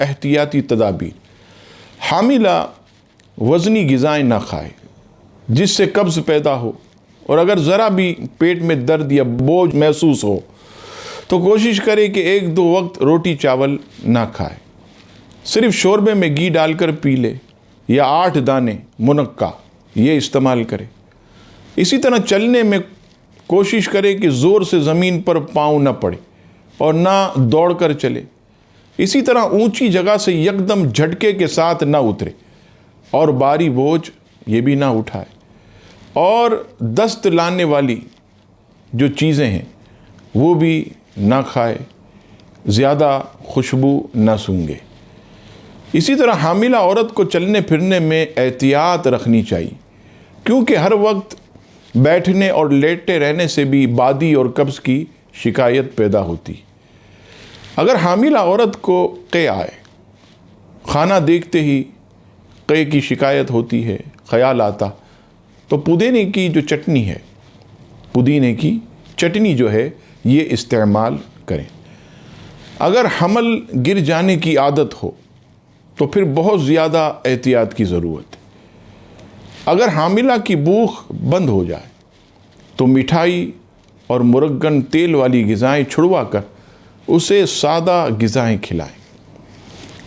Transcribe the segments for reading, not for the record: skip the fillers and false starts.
احتیاطی تدابیر۔ حاملہ وزنی غذائیں نہ کھائے جس سے قبض پیدا ہو، اور اگر ذرا بھی پیٹ میں درد یا بوجھ محسوس ہو تو کوشش کرے کہ 1-2 وقت روٹی چاول نہ کھائے، صرف شوربے میں گھی ڈال کر پی لے، یا 8 دانے منقع یہ استعمال کرے۔ اسی طرح چلنے میں کوشش کرے کہ زور سے زمین پر پاؤں نہ پڑے اور نہ دوڑ کر چلے۔ اسی طرح اونچی جگہ سے یکدم جھٹکے کے ساتھ نہ اترے اور بھاری بوجھ یہ بھی نہ اٹھائے، اور دست لانے والی جو چیزیں ہیں وہ بھی نہ کھائے، زیادہ خوشبو نہ سونگھے۔ اسی طرح حاملہ عورت کو چلنے پھرنے میں احتیاط رکھنی چاہیے، کیونکہ ہر وقت بیٹھنے اور لیٹے رہنے سے بھی بادی اور قبض کی شکایت پیدا ہوتی۔ اگر حاملہ عورت کو قے آئے، کھانا دیکھتے ہی قے کی شکایت ہوتی ہے، خیال آتا، تو پودینے کی جو چٹنی ہے، پودینے کی چٹنی جو ہے یہ استعمال کریں۔ اگر حمل گر جانے کی عادت ہو تو پھر بہت زیادہ احتیاط کی ضرورت ہے۔ اگر حاملہ کی بھوک بند ہو جائے تو مٹھائی اور مرغن تیل والی غذائیں چھڑوا کر اسے سادہ غذائیں کھلائیں۔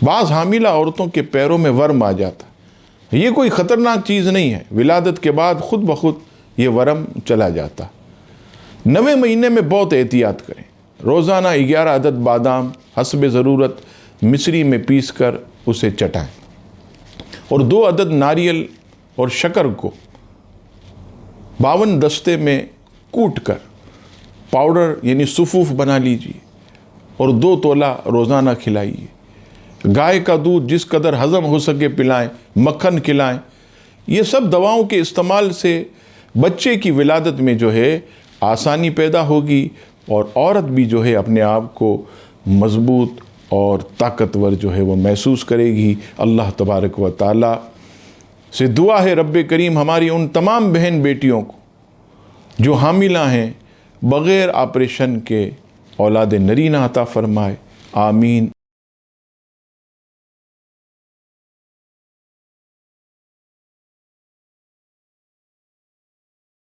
بعض حاملہ عورتوں کے پیروں میں ورم آ جاتا، یہ کوئی خطرناک چیز نہیں ہے، ولادت کے بعد خود بخود یہ ورم چلا جاتا۔ 9ویں مہینے میں بہت احتیاط کریں، روزانہ 11 عدد بادام حسب ضرورت مصری میں پیس کر اسے چٹائیں، اور 2 عدد ناریل اور شکر کو 52 دستے میں کوٹ کر پاؤڈر یعنی صفوف بنا لیجیے، اور 2 تولہ روزانہ کھلائیے۔ گائے کا دودھ جس قدر ہضم ہو سکے پلائیں، مکھن کھلائیں۔ یہ سب دواؤں کے استعمال سے بچے کی ولادت میں جو ہے آسانی پیدا ہوگی، اور عورت بھی جو ہے اپنے آپ کو مضبوط اور طاقتور جو ہے وہ محسوس کرے گی۔ اللہ تبارک و تعالیٰ سے دعا ہے رب کریم ہماری ان تمام بہن بیٹیوں کو جو حاملہ ہیں بغیر آپریشن کے اولاد نرینہ عطا فرمائے، آمین۔